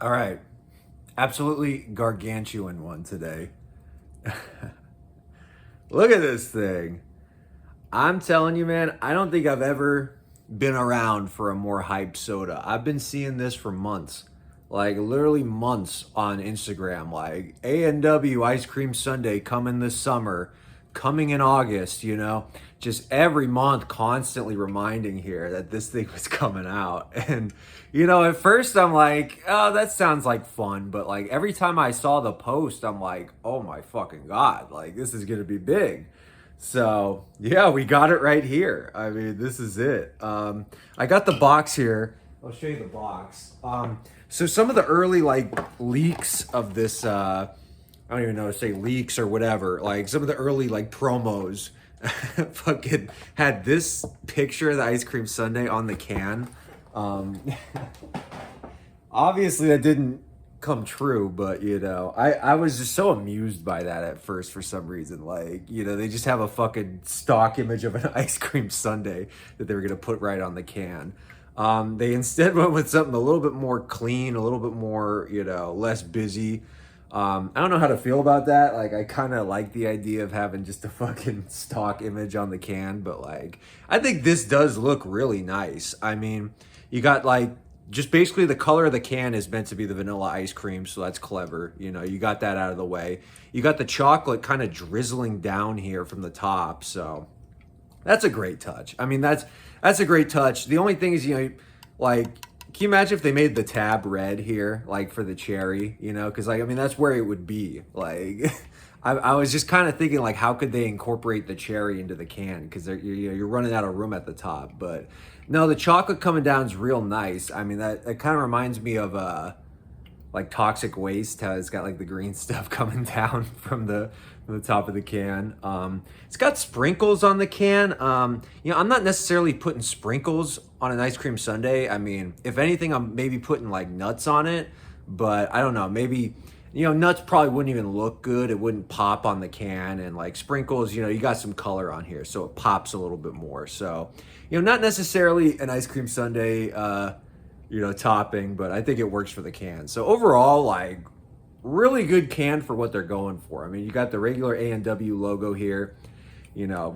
All right. Absolutely gargantuan one today. Look at this thing. I'm telling you, man, I don't think I've ever been around for a more hyped soda. I've been seeing this for months. Like literally months on Instagram. Like A&W Ice Cream Sundae coming this summer, coming in August, Just every month constantly reminding here that this thing was coming out. And at first I'm like, "Oh, that sounds like fun." But like every time I saw the post, I'm like, "Oh my fucking God. Like this is going to be big." So yeah, we got it right here. I mean, this is it. I got the box here. I'll show you the box. So some of the early like leaks of this, I don't even know to say leaks or whatever. Like some of the early like promos, fucking had this picture of the ice cream sundae on the can. Um, Obviously that didn't come true, but I was just so amused by that at first for some reason. Like, they just have a fucking stock image of an ice cream sundae that they were gonna put right on the can. They instead went with something a little bit more clean, a little bit more, less busy. I don't know how to feel about that. Like, I kind of like the idea of having just a fucking stock image on the can, but like, I think this does look really nice. I mean, you got like just basically the color of the can is meant to be the vanilla ice cream, so that's clever. You got that out of the way. You got the chocolate kind of drizzling down here from the top, so that's a great touch. I mean, that's a great touch. The only thing is, like, can you imagine if they made the tab red here, like for the cherry, Because, like, I mean, that's where it would be. Like, I was just kind of thinking, like, how could they incorporate the cherry into the can? Because you're running out of room at the top. But no, the chocolate coming down is real nice. I mean, that kind of reminds me of like toxic waste, how it's got like the green stuff coming down from the top of the can. It's got sprinkles on the can. I'm not necessarily putting sprinkles on an ice cream sundae. I mean, if anything, I'm maybe putting like nuts on it, but I don't know, maybe nuts probably wouldn't even look good. It wouldn't pop on the can, and like sprinkles, you got some color on here, so it pops a little bit more. So, not necessarily an ice cream sundae topping, but I think it works for the can. So overall, like, really good can for what they're going for. I mean, you got the regular A&W logo here,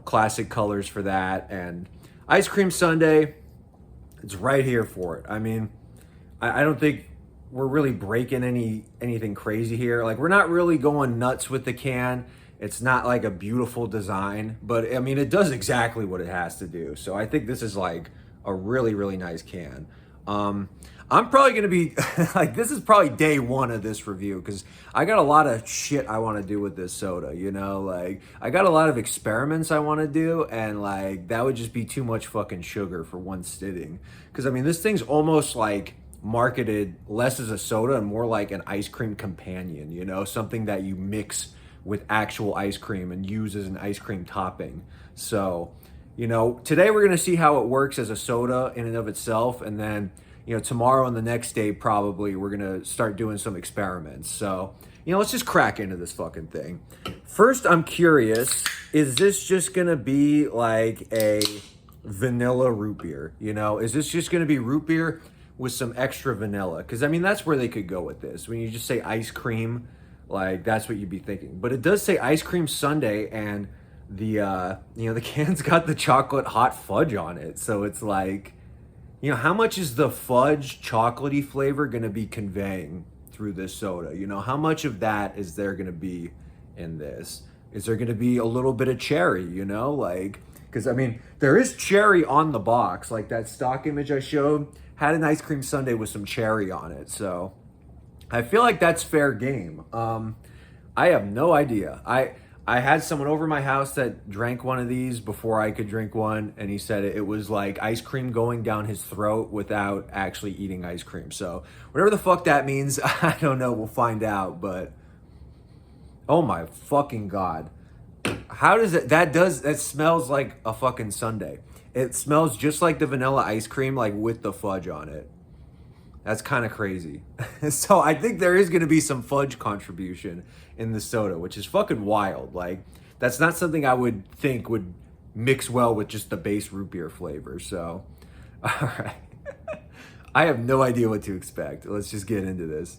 classic colors for that, and ice cream sundae, it's right here for it. I mean, I don't think we're really breaking anything crazy here. Like, we're not really going nuts with the can. It's not like a beautiful design, but I mean, it does exactly what it has to do. So I think this is like a really, really nice can. I'm probably going to be like, this is probably day one of this review because I got a lot of shit I want to do with this soda, like I got a lot of experiments I want to do, and like that would just be too much fucking sugar for one sitting. Because I mean, this thing's almost like marketed less as a soda and more like an ice cream companion, something that you mix with actual ice cream and use as an ice cream topping. So, today we're going to see how it works as a soda in and of itself. And then, tomorrow and the next day, probably we're going to start doing some experiments. So, let's just crack into this fucking thing. First, I'm curious, is this just going to be like a vanilla root beer? Is this just going to be root beer with some extra vanilla? Because, I mean, that's where they could go with this. When you just say ice cream, like that's what you'd be thinking. But it does say ice cream sundae, and the can's got the chocolate hot fudge on it. So it's like, how much is the fudge chocolatey flavor going to be conveying through this soda? How much of that is there going to be in this? Is there going to be a little bit of cherry, like, because I mean, there is cherry on the box. Like that stock image I showed had an ice cream sundae with some cherry on it. So I feel like that's fair game. I have no idea. I had someone over my house that drank one of these before I could drink one, and he said it was like ice cream going down his throat without actually eating ice cream. So whatever the fuck that means, I don't know. We'll find out. But oh my fucking God. How does it, that smells like a fucking sundae. It smells just like the vanilla ice cream, like with the fudge on it. That's kind of crazy. So I think there is going to be some fudge contribution in the soda, which is fucking wild. Like, that's not something I would think would mix well with just the base root beer flavor. So, all right. I have no idea what to expect. Let's just get into this.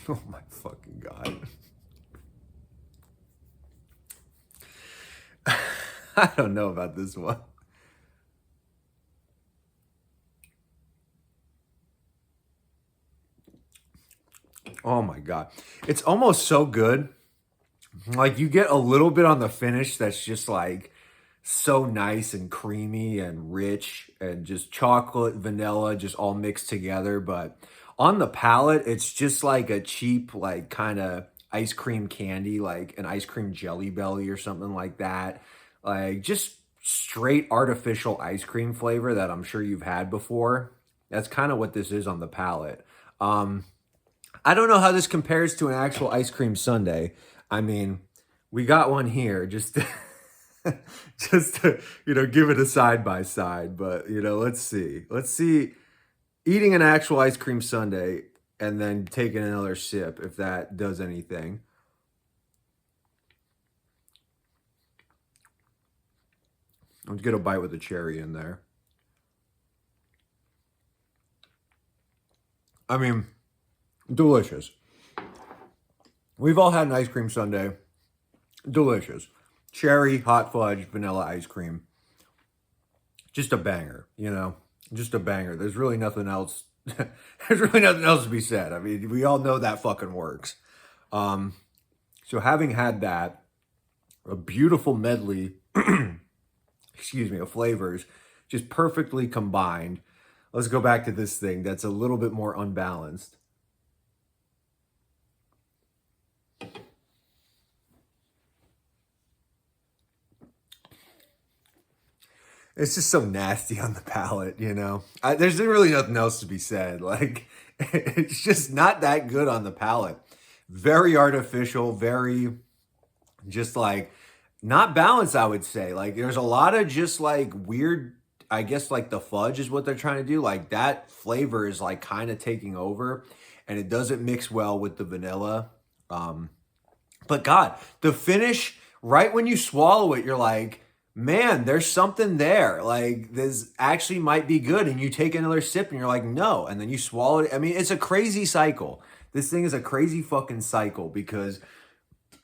Oh my fucking God. I don't know about this one. Oh my God. It's almost so good. Like you get a little bit on the finish that's just like so nice and creamy and rich and just chocolate, vanilla, just all mixed together. But on the palate, it's just like a cheap, like kind of ice cream candy, like an ice cream jelly belly or something like that. Like just straight artificial ice cream flavor that I'm sure you've had before. That's kind of what this is on the palate. Um, I don't know how this compares to an actual ice cream sundae. I mean, we got one here just to, just to, give it a side by side, but let's see. Let's see eating an actual ice cream sundae and then taking another sip if that does anything. Let's get a bite with a cherry in there. I mean, delicious. We've all had an ice cream sundae. Delicious. Cherry, hot fudge, vanilla ice cream. Just a banger, Just a banger. There's really nothing else. There's really nothing else to be said. I mean, we all know that fucking works. So having had that, a beautiful medley, excuse me, of flavors, just perfectly combined. Let's go back to this thing that's a little bit more unbalanced. It's just so nasty on the palate, there's really nothing else to be said. Like, it's just not that good on the palate. Very artificial, very just like not balanced, I would say. Like, there's a lot of just like weird, I guess, like the fudge is what they're trying to do. Like, that flavor is like kind of taking over and it doesn't mix well with the vanilla. But God, the finish, right when you swallow it, you're like, man, there's something there. Like, this actually might be good. And you take another sip and you're like, no. And then you swallow it. I mean, it's a crazy cycle. This thing is a crazy fucking cycle because,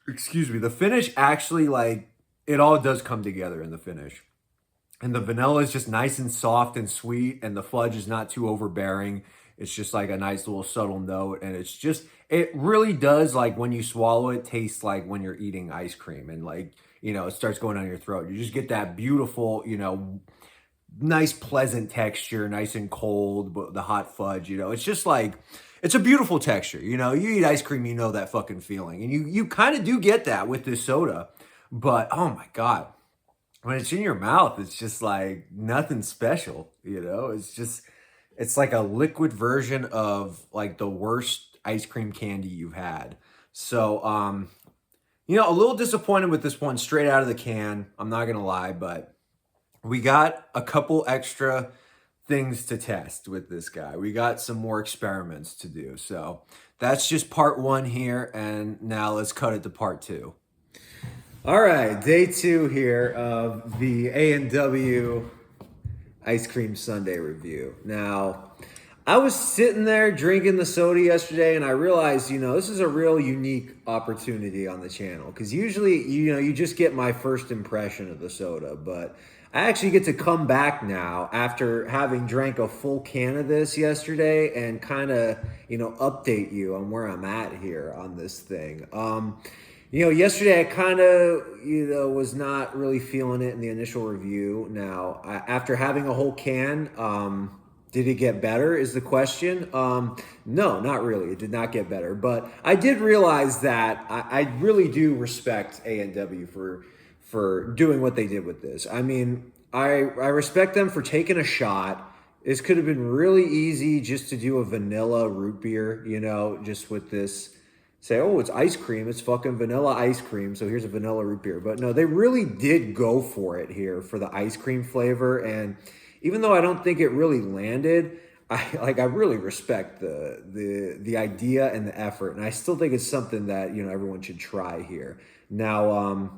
excuse me, the finish actually, like, it all does come together in the finish. And the vanilla is just nice and soft and sweet. And the fudge is not too overbearing. It's just like a nice little subtle note. And it's just, it really does, like, when you swallow it, taste like when you're eating ice cream. And like, it starts going down your throat. You just get that beautiful, nice, pleasant texture, nice and cold, but the hot fudge, it's just like, it's a beautiful texture. You eat ice cream, that fucking feeling. And you kind of do get that with this soda. But, oh my God, when it's in your mouth, it's just like nothing special, It's just, it's like a liquid version of like the worst ice cream candy you've had. So, a little disappointed with this one straight out of the can. I'm not going to lie, but we got a couple extra things to test with this guy. We got some more experiments to do. So that's just part one here. And now let's cut it to part two. All right, day two here of the A&W Ice Cream Sundae review. Now, I was sitting there drinking the soda yesterday and I realized, this is a real unique opportunity on the channel because usually, you just get my first impression of the soda, but I actually get to come back now after having drank a full can of this yesterday and kind of, update you on where I'm at here on this thing. Yesterday I kind of, was not really feeling it in the initial review. Now, after having a whole can, did it get better is the question. No, not really. It did not get better. But I did realize that I really do respect A&W for doing what they did with this. I mean, I respect them for taking a shot. This could have been really easy just to do a vanilla root beer, just with this. Say, oh, it's ice cream. It's fucking vanilla ice cream. So here's a vanilla root beer. But no, they really did go for it here for the ice cream flavor. And even though I don't think it really landed, I really respect the idea and the effort. And I still think it's something that, everyone should try here. Now,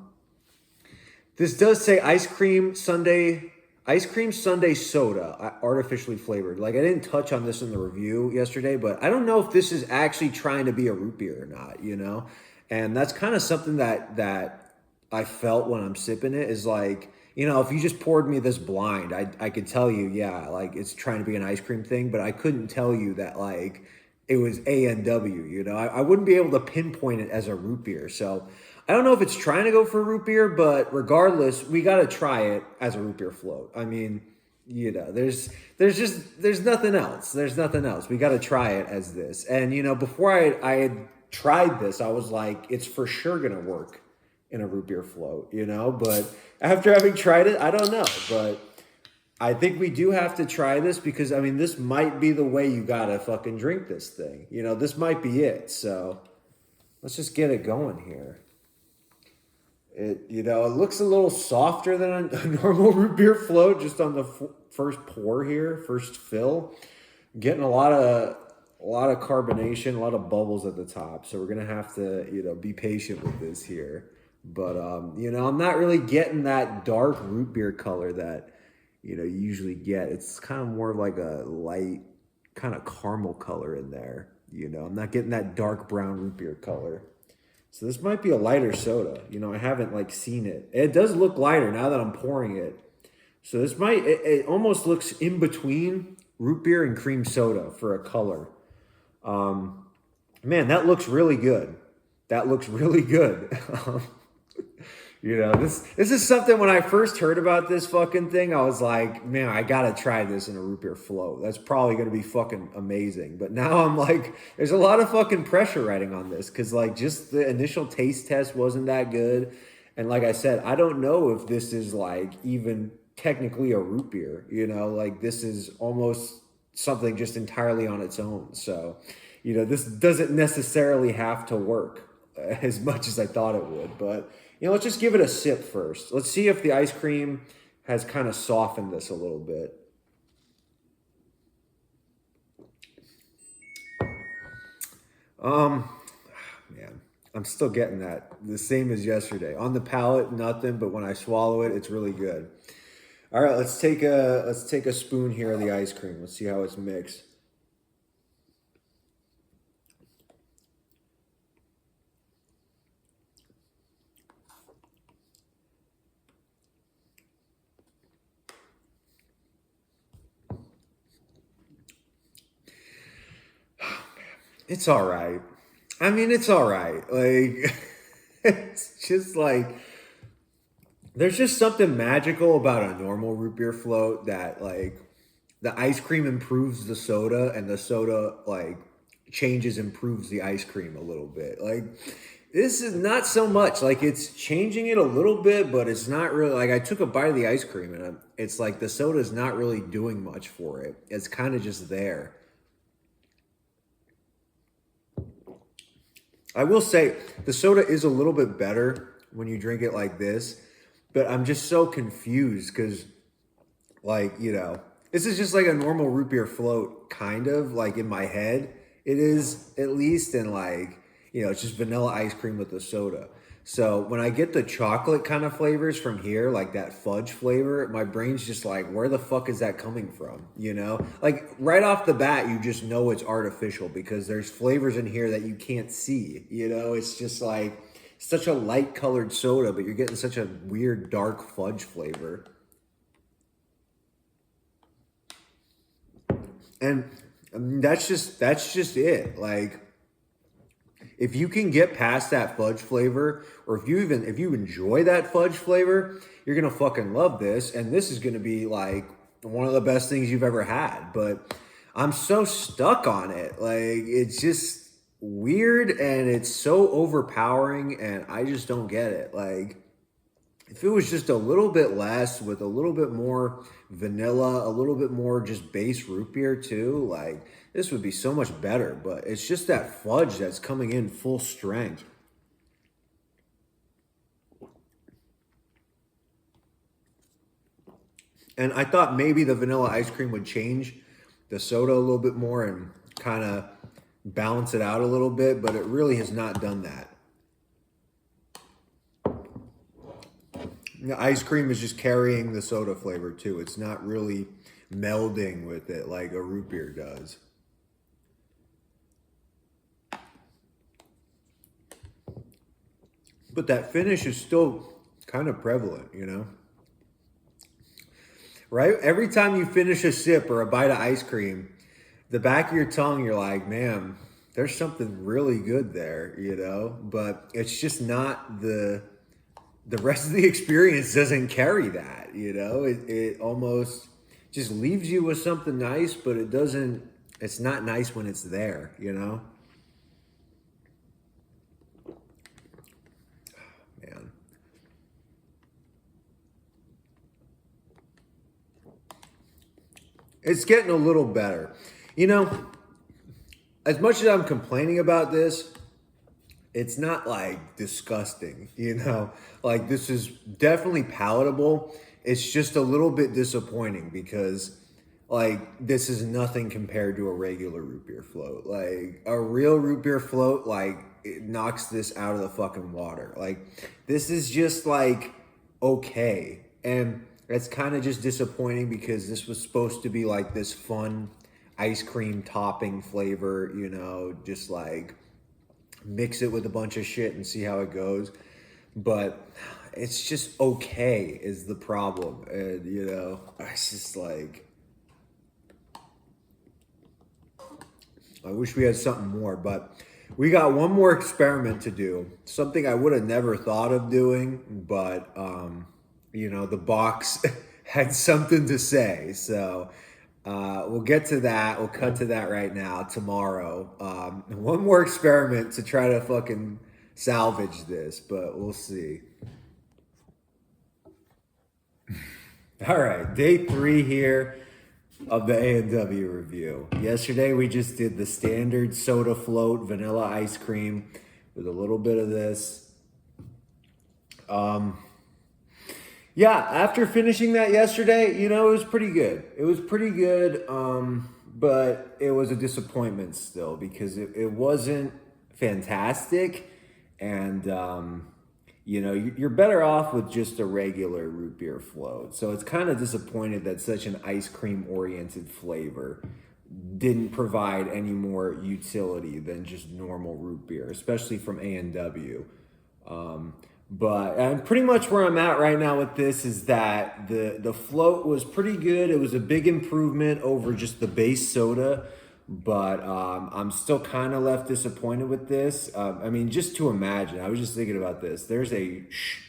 this does say ice cream sundae Ice cream sundae soda, artificially flavored. Like I didn't touch on this in the review yesterday, but I don't know if this is actually trying to be a root beer or not, you know? And that's kind of something that I felt when I'm sipping it is like, you know, if you just poured me this blind, I could tell you, yeah, like it's trying to be an ice cream thing, but I couldn't tell you that like it was A&W, you know? I wouldn't be able to pinpoint it as a root beer. So I don't know if it's trying to go for root beer, but regardless, we got to try it as a root beer float. I mean, you know, there's nothing else. There's nothing else. We got to try it as this. And you know, before I had tried this, I was like, it's for sure gonna work in a root beer float, you know. But after having tried it, I don't know. But I think we do have to try this because I mean, this might be the way you gotta fucking drink this thing. You know, this might be it. So let's just get it going here. It, you know, it looks a little softer than a normal root beer float just on the first pour here, first fill. Getting a lot of carbonation, a lot of bubbles at the top. So we're gonna have to, you know, be patient with this here. But you know, I'm not really getting that dark root beer color that, you know, you usually get. It's kind of more like a light kind of caramel color in there. You know, I'm not getting that dark brown root beer color. So this might be a lighter soda. You know, I haven't like seen it. It does look lighter now that I'm pouring it. So this might, it almost looks in between root beer and cream soda for a color. Man, that looks really good. That looks really good. You know, this is something when I first heard about this fucking thing, I was like, man, I gotta try this in a root beer float. That's probably gonna be fucking amazing. But now I'm like, there's a lot of fucking pressure riding on this because like just the initial taste test wasn't that good. And like I said, I don't know if this is like even technically a root beer, you know, like this is almost something just entirely on its own. So, you know, this doesn't necessarily have to work as much as I thought it would, but you know, let's just give it a sip first. Let's see if the ice cream has kind of softened this a little bit. Man, I'm still getting that. The same as yesterday. On the palate, nothing, but when I swallow it, it's really good. All right, let's take a spoon here of the ice cream. Let's see how it's mixed. It's all right. I mean, it's all right. Like, it's just like, there's just something magical about a normal root beer float that, like, the ice cream improves the soda and the soda, like, improves the ice cream a little bit. Like, this is not so much. Like, it's changing it a little bit, but it's not really, like, I took a bite of the ice cream and it's like the soda is not really doing much for it. It's kind of just there. I will say the soda is a little bit better when you drink it like this, but I'm just so confused because, like, you know, this is just like a normal root beer float, kind of like in my head. It is at least, in like, you know, it's just vanilla ice cream with the soda. So when I get the chocolate kind of flavors from here, like that fudge flavor, my brain's just like, where the fuck is that coming from? You know, like right off the bat, you just know it's artificial because there's flavors in here that you can't see. You know, it's just like such a light colored soda, but you're getting such a weird dark fudge flavor. And I mean, that's just it. Like, if you can get past that fudge flavor, or if you enjoy that fudge flavor, you're gonna fucking love this. And this is gonna be like one of the best things you've ever had. But I'm so stuck on it. Like, it's just weird and it's so overpowering, and I just don't get it. Like, if it was just a little bit less with a little bit more vanilla, a little bit more just base root beer too, like this would be so much better. But it's just that fudge that's coming in full strength. And I thought maybe the vanilla ice cream would change the soda a little bit more and kind of balance it out a little bit, but it really has not done that. The ice cream is just carrying the soda flavor too. It's not really melding with it like a root beer does. But that finish is still kind of prevalent, you know? Right? Every time you finish a sip or a bite of ice cream, the back of your tongue, you're like, man, there's something really good there, you know? But it's just not the rest of the experience doesn't carry that, you know? It almost just leaves you with something nice, but it's not nice when it's there, you know? Man. It's getting a little better. You know, as much as I'm complaining about this, it's not like disgusting, you know? Like this is definitely palatable. It's just a little bit disappointing because like this is nothing compared to a regular root beer float. Like a real root beer float, like it knocks this out of the fucking water. Like this is just like okay. And it's kind of just disappointing because this was supposed to be like this fun ice cream topping flavor, you know, just like mix it with a bunch of shit and see how it goes. But it's just okay is the problem. And, you know, it's just like, I wish we had something more, but we got one more experiment to do. Something I would have never thought of doing, but, you know, the box had something to say. So we'll get to that. We'll cut to that right now, tomorrow. One more experiment to try to fucking salvage this, but we'll see. All right, day 3 here of the A&W review. Yesterday we just did the standard soda float vanilla ice cream with a little bit of this. Yeah, after finishing that yesterday, you know, it was pretty good. It was pretty good, but it was a disappointment still because it wasn't fantastic. And, you know, you're better off with just a regular root beer float. So it's kind of disappointed that such an ice cream oriented flavor didn't provide any more utility than just normal root beer, especially from A&W. But pretty much where I'm at right now with this is that the float was pretty good. It was a big improvement over just the base soda, but I'm still kind of left disappointed with this. I mean, just to imagine, I was just thinking about this. There's a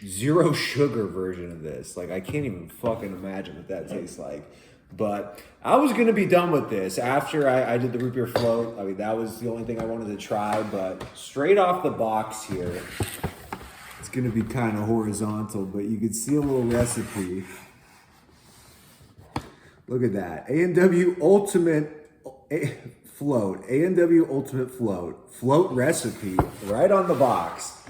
zero sugar version of this. Like, I can't even fucking imagine what that tastes like. But I was going to be done with this after I did the root beer float. I mean, that was the only thing I wanted to try, but straight off the box here, it's going to be kind of horizontal, but you can see a little recipe. Look at that. A&W Ultimate Float. A&W Ultimate Float. Float recipe right on the box.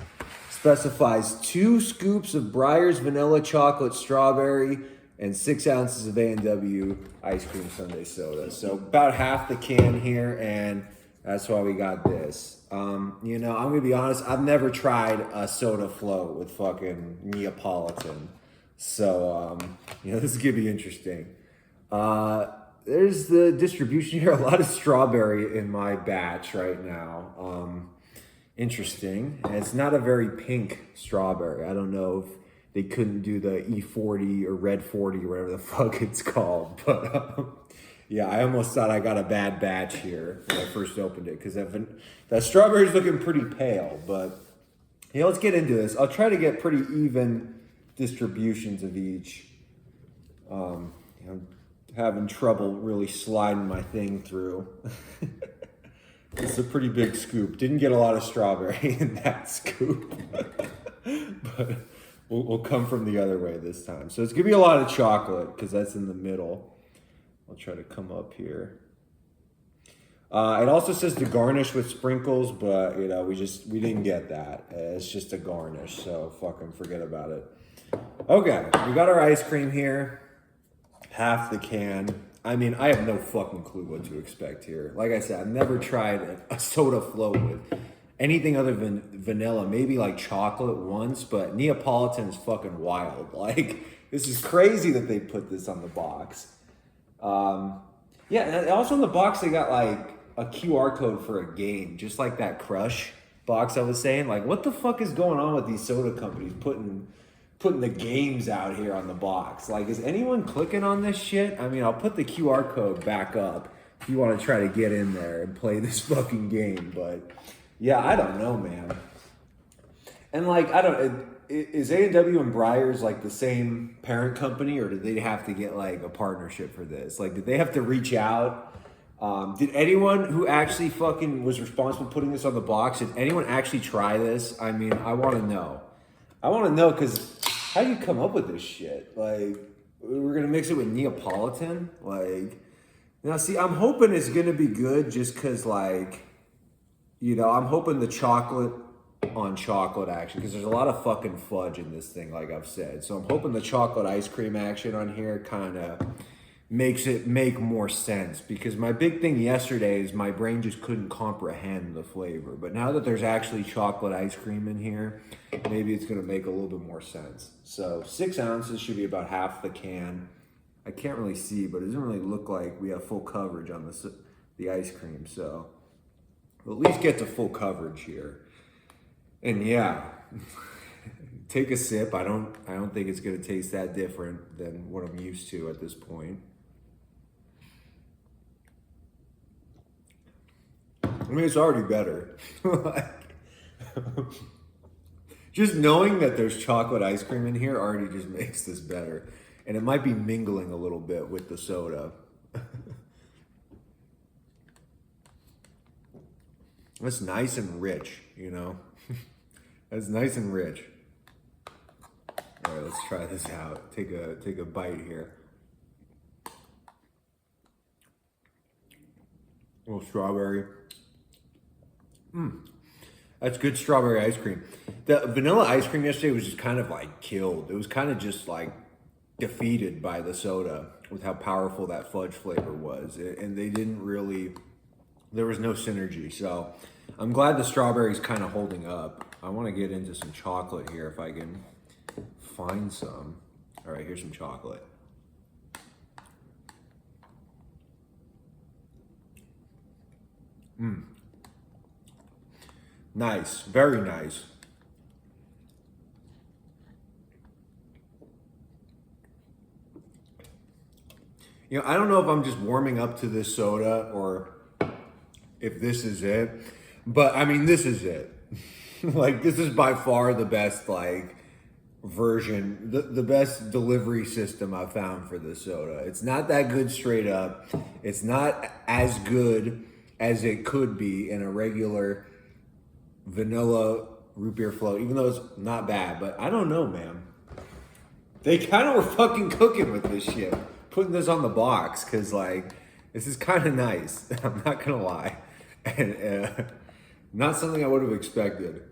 Specifies 2 scoops of Breyer's vanilla chocolate strawberry and 6 ounces of A&W Ice Cream Sundae soda. So about half the can here, and that's why we got this. You know, I'm gonna be honest, I've never tried a soda float with fucking Neapolitan. So, you know, this is gonna be interesting. There's the distribution here. A lot of strawberry in my batch right now. Interesting. And it's not a very pink strawberry. I don't know if they couldn't do the E40 or Red 40 or whatever the fuck it's called. But yeah, I almost thought I got a bad batch here when I first opened it because that strawberry's looking pretty pale. But yeah, let's get into this. I'll try to get pretty even distributions of each. You know, having trouble really sliding my thing through. It's a pretty big scoop. Didn't get a lot of strawberry in that scoop. But we'll come from the other way this time. So it's gonna be a lot of chocolate because that's in the middle. I'll try to come up here. It also says to garnish with sprinkles, but you know, we didn't get that. It's just a garnish, so fucking forget about it. Okay, we got our ice cream here. Half the can. I mean, I have no fucking clue what to expect here. Like I said, I've never tried a soda float with anything other than vanilla, maybe like chocolate once, but Neapolitan is fucking wild. Like, this is crazy that they put this on the box. Yeah, and also in the box they got like a QR code for a game, just like that Crush box I was saying. Like, what the fuck is going on with these soda companies putting the games out here on the box? Like, is anyone clicking on this shit? I mean, I'll put the QR code back up if you want to try to get in there and play this fucking game, but yeah, I don't know, man. And like, I don't. Is A&W and Breyers like the same parent company, or did they have to get like a partnership for this? Like, did they have to reach out? Did anyone who actually fucking was responsible for putting this on the box, did anyone actually try this? I mean, I want to know. I want to know, because how do you come up with this shit? Like, we're gonna mix it with Neapolitan? Like, now see, I'm hoping it's gonna be good, just because, like, you know, I'm hoping the chocolate on chocolate action, because there's a lot of fucking fudge in this thing, like I've said. So I'm hoping the chocolate ice cream action on here kind of makes it make more sense, because my big thing yesterday is my brain just couldn't comprehend the flavor. But now that there's actually chocolate ice cream in here, maybe it's going to make a little bit more sense. So 6 ounces should be about half the can. I can't really see, but it doesn't really look like we have full coverage on the ice cream. So we'll at least get to full coverage here. And yeah, take a sip. I don't think it's gonna taste that different than what I'm used to at this point. I mean, it's already better. Just knowing that there's chocolate ice cream in here already just makes this better. And it might be mingling a little bit with the soda. It's nice and rich, you know? It's nice and rich. All right, let's try this out. Take a bite here. A little strawberry. That's good strawberry ice cream. The vanilla ice cream yesterday was just kind of like killed. It was kind of just like defeated by the soda with how powerful that fudge flavor was. And they didn't really, there was no synergy. So I'm glad the strawberry's kind of holding up. I want to get into some chocolate here if I can find some. All right, here's some chocolate. Nice, very nice. You know, I don't know if I'm just warming up to this soda or if this is it, but I mean, this is it. Like, this is by far the best, like, version, the best delivery system I've found for this soda. It's not that good straight up. It's not as good as it could be in a regular vanilla root beer float, even though it's not bad. But I don't know, man. They kind of were fucking cooking with this shit, putting this on the box, because, like, this is kind of nice. I'm not gonna lie. And not something I would have expected.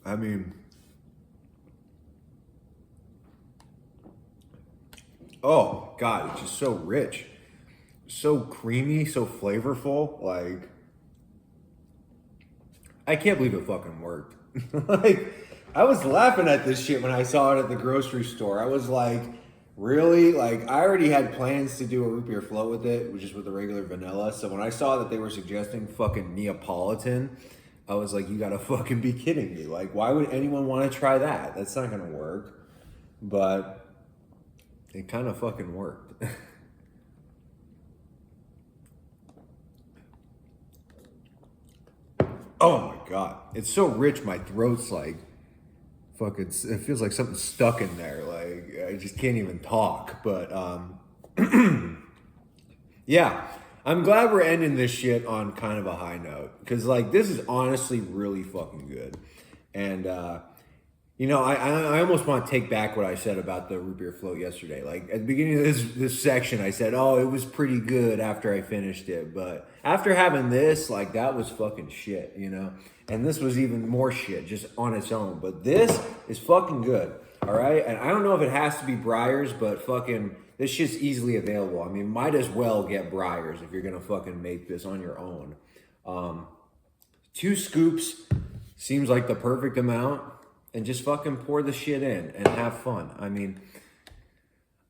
I mean, oh God, it's just so rich, so creamy, so flavorful. Like, I can't believe it fucking worked. Like, I was laughing at this shit when I saw it at the grocery store. I was like, really? Like, I already had plans to do a root beer float with it, which is with the regular vanilla. So when I saw that they were suggesting fucking Neapolitan, I was like, you gotta fucking be kidding me. Like, why would anyone want to try that? That's not gonna work. But it kind of fucking worked. Oh my God. It's so rich, my throat's like, fucking, it feels like something's stuck in there. Like, I just can't even talk. But, yeah. I'm glad we're ending this shit on kind of a high note, because, like, this is honestly really fucking good. And, you know, I almost want to take back what I said about the root beer float yesterday. Like, at the beginning of this section, I said, oh, it was pretty good after I finished it. But after having this, like, that was fucking shit, you know? And this was even more shit just on its own. But this is fucking good. All right, and I don't know if it has to be Breyers, but fucking this shit's easily available. I mean, might as well get Breyers if you're gonna fucking make this on your own. 2 scoops seems like the perfect amount, and just fucking pour the shit in and have fun. I mean,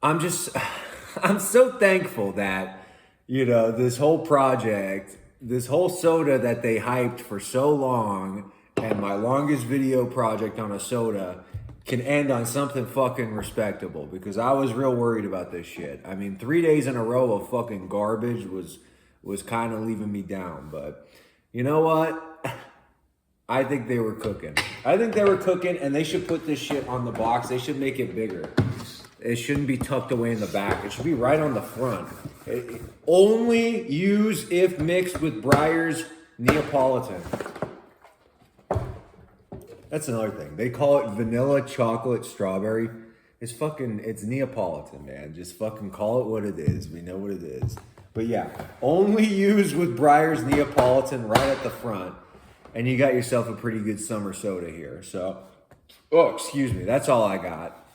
I'm so thankful that, you know, this whole project, this whole soda that they hyped for so long, and my longest video project on a soda can end on something fucking respectable, because I was real worried about this shit. I mean, 3 days in a row of fucking garbage was kind of leaving me down, but you know what? I think they were cooking. I think they were cooking, and they should put this shit on the box. They should make it bigger. It shouldn't be tucked away in the back. It should be right on the front. Only use if mixed with Breyers Neapolitan. That's another thing. They call it vanilla chocolate strawberry. It's Neapolitan, man. Just fucking call it what it is. We know what it is. But yeah, only use with Breyers Neapolitan right at the front, and you got yourself a pretty good summer soda here. So, oh, excuse me. That's all I got.